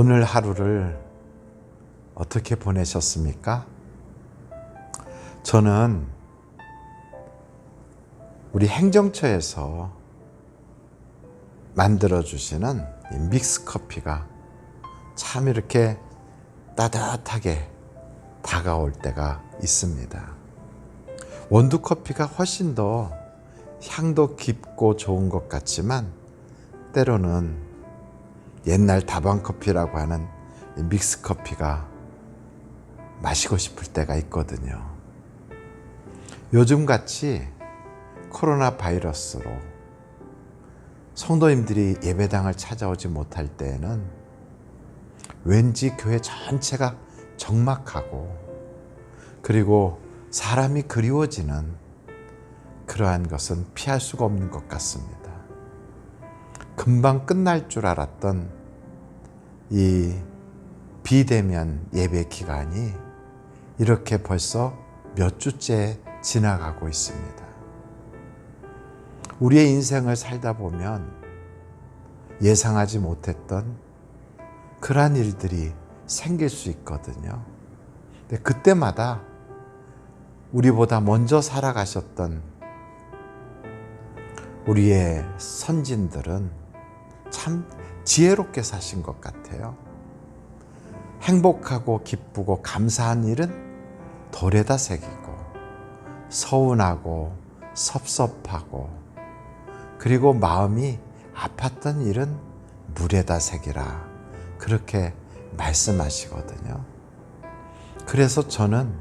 오늘 하루를 어떻게 보내셨습니까? 저는 우리 행정처에서 만들어주시는 이 믹스 커피가 참 이렇게 따뜻하게 다가올 때가 있습니다. 원두 커피가 훨씬 더 향도 깊고 좋은 것 같지만 때로는 옛날 다방 커피라고 하는 이 믹스 커피가 마시고 싶을 때가 있거든요. 요즘같이 코로나 바이러스로 성도님들이 예배당을 찾아오지 못할 때에는 왠지 교회 전체가 적막하고 그리고 사람이 그리워지는 그러한 것은 피할 수가 없는 것 같습니다. 금방 끝날 줄 알았던 이 비대면 예배 기간이 이렇게 벌써 몇 주째 지나가고 있습니다. 우리의 인생을 살다 보면 예상하지 못했던 그러한 일들이 생길 수 있거든요. 근데 그때마다 우리보다 먼저 살아가셨던 우리의 선진들은 참 지혜롭게 사신 것 같아요. 행복하고 기쁘고 감사한 일은 돌에다 새기고 서운하고 섭섭하고 그리고 마음이 아팠던 일은 물에다 새기라 그렇게 말씀하시거든요. 그래서 저는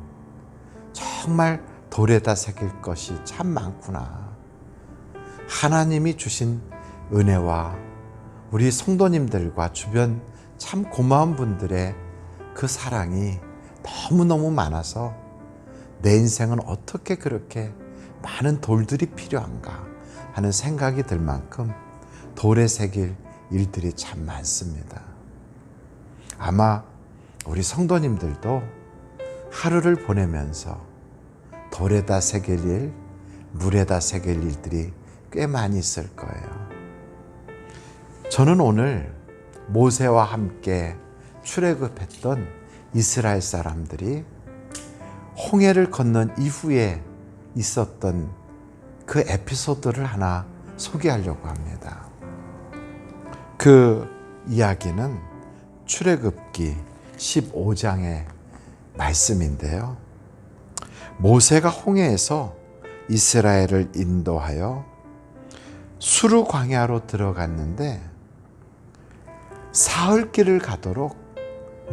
정말 돌에다 새길 것이 참 많구나. 하나님이 주신 은혜와 우리 성도님들과 주변 참 고마운 분들의 그 사랑이 너무너무 많아서 내 인생은 어떻게 그렇게 많은 돌들이 필요한가 하는 생각이 들 만큼 돌에 새길 일들이 참 많습니다. 아마 우리 성도님들도 하루를 보내면서 돌에다 새길 일, 물에다 새길 일들이 꽤 많이 있을 거예요. 저는 오늘 모세와 함께 출애굽했던 이스라엘 사람들이 홍해를 건넌 이후에 있었던 그 에피소드를 하나 소개하려고 합니다. 그 이야기는 출애굽기 15장의 말씀인데요. 모세가 홍해에서 이스라엘을 인도하여 수르 광야로 들어갔는데 사흘 길을 가도록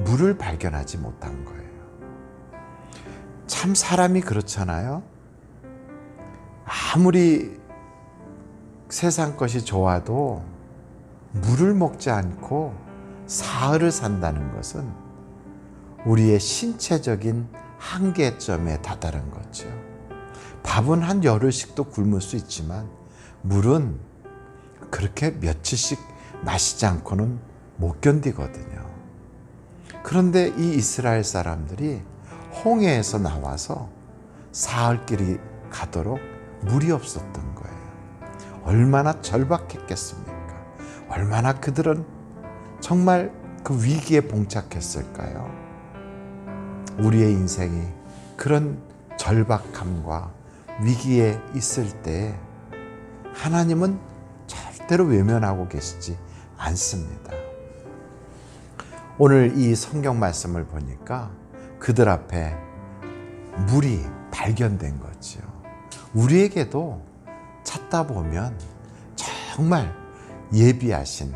물을 발견하지 못한 거예요. 참 사람이 그렇잖아요. 아무리 세상 것이 좋아도 물을 먹지 않고 사흘을 산다는 것은 우리의 신체적인 한계점에 다다른 거죠. 밥은 한 열흘씩도 굶을 수 있지만 물은 그렇게 며칠씩 마시지 않고는 못 견디거든요. 그런데 이 이스라엘 사람들이 홍해에서 나와서 사흘 길이 가도록 물이 없었던 거예요. 얼마나 절박했겠습니까? 얼마나 그들은 정말 그 위기에 봉착했을까요? 우리의 인생이 그런 절박함과 위기에 있을 때 하나님은 절대로 외면하고 계시지 않습니다. 오늘 이 성경 말씀을 보니까 그들 앞에 물이 발견된 거죠. 우리에게도 찾다 보면 정말 예비하신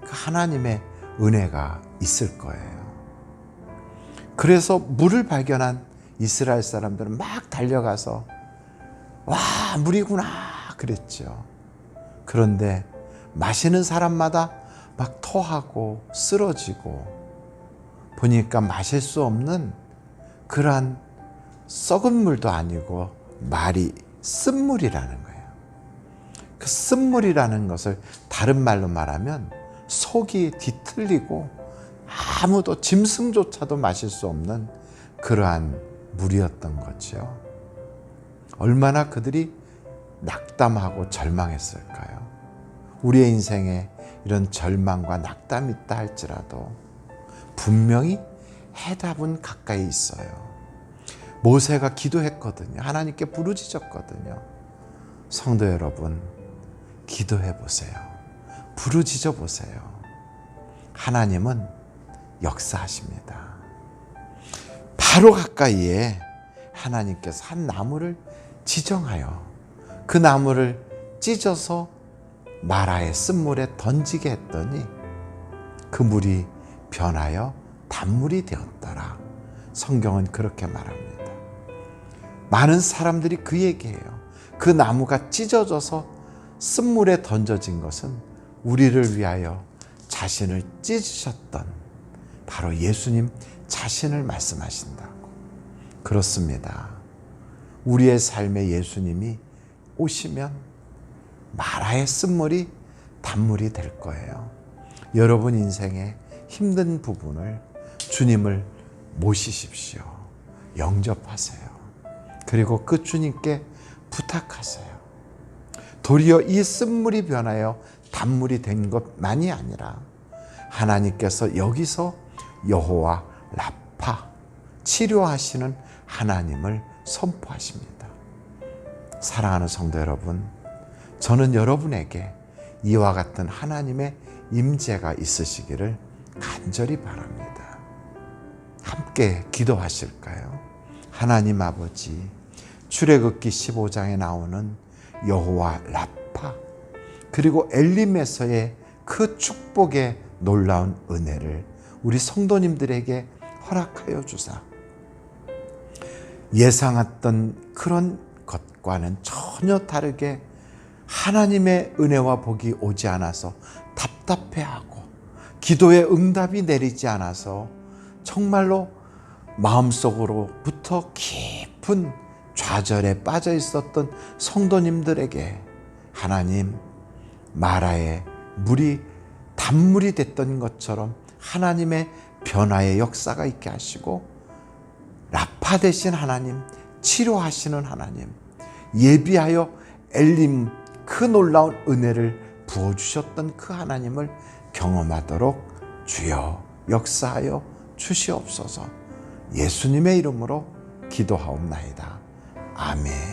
그 하나님의 은혜가 있을 거예요. 그래서 물을 발견한 이스라엘 사람들은 막 달려가서 와, 물이구나 그랬죠. 그런데 마시는 사람마다 막 토하고 쓰러지고 보니까 마실 수 없는 그러한 썩은 물도 아니고 말이 쓴물이라는 거예요. 그 쓴물이라는 것을 다른 말로 말하면 속이 뒤틀리고 아무도 짐승조차도 마실 수 없는 그러한 물이었던 거죠. 얼마나 그들이 낙담하고 절망했을까요? 우리의 인생에 이런 절망과 낙담이 있다 할지라도 분명히 해답은 가까이 있어요. 모세가 기도했거든요. 하나님께 부르짖었거든요. 성도 여러분, 기도해 보세요. 부르짖어 보세요. 하나님은 역사하십니다. 바로 가까이에 하나님께서 한 나무를 지정하여 그 나무를 찢어서 마라의 쓴물에 던지게 했더니 그 물이 변하여 단물이 되었더라. 성경은 그렇게 말합니다. 많은 사람들이 그 얘기해요. 그 나무가 찢어져서 쓴물에 던져진 것은 우리를 위하여 자신을 찢으셨던 바로 예수님 자신을 말씀하신다고. 그렇습니다. 우리의 삶에 예수님이 오시면 마라의 쓴물이 단물이 될 거예요. 여러분 인생의 힘든 부분을 주님을 모시십시오. 영접하세요. 그리고 그 주님께 부탁하세요. 도리어 이 쓴물이 변하여 단물이 된 것만이 아니라 하나님께서 여기서 여호와 라파, 치료하시는 하나님을 선포하십니다. 사랑하는 성도 여러분, 저는 여러분에게 이와 같은 하나님의 임재가 있으시기를 간절히 바랍니다. 함께 기도하실까요? 하나님 아버지, 출애굽기 15장에 나오는 여호와 라파, 그리고 엘림에서의 그 축복의 놀라운 은혜를 우리 성도님들에게 허락하여 주사 예상했던 그런 것과는 전혀 다르게 하나님의 은혜와 복이 오지 않아서 답답해하고 기도의 응답이 내리지 않아서 정말로 마음속으로부터 깊은 좌절에 빠져 있었던 성도님들에게 하나님, 마라의 물이 단물이 됐던 것처럼 하나님의 변화의 역사가 있게 하시고 라파 되신 하나님, 치료하시는 하나님, 예비하여 엘림 그 놀라운 은혜를 부어주셨던 그 하나님을 경험하도록 주여 역사하여 주시옵소서. 예수님의 이름으로 기도하옵나이다. 아멘.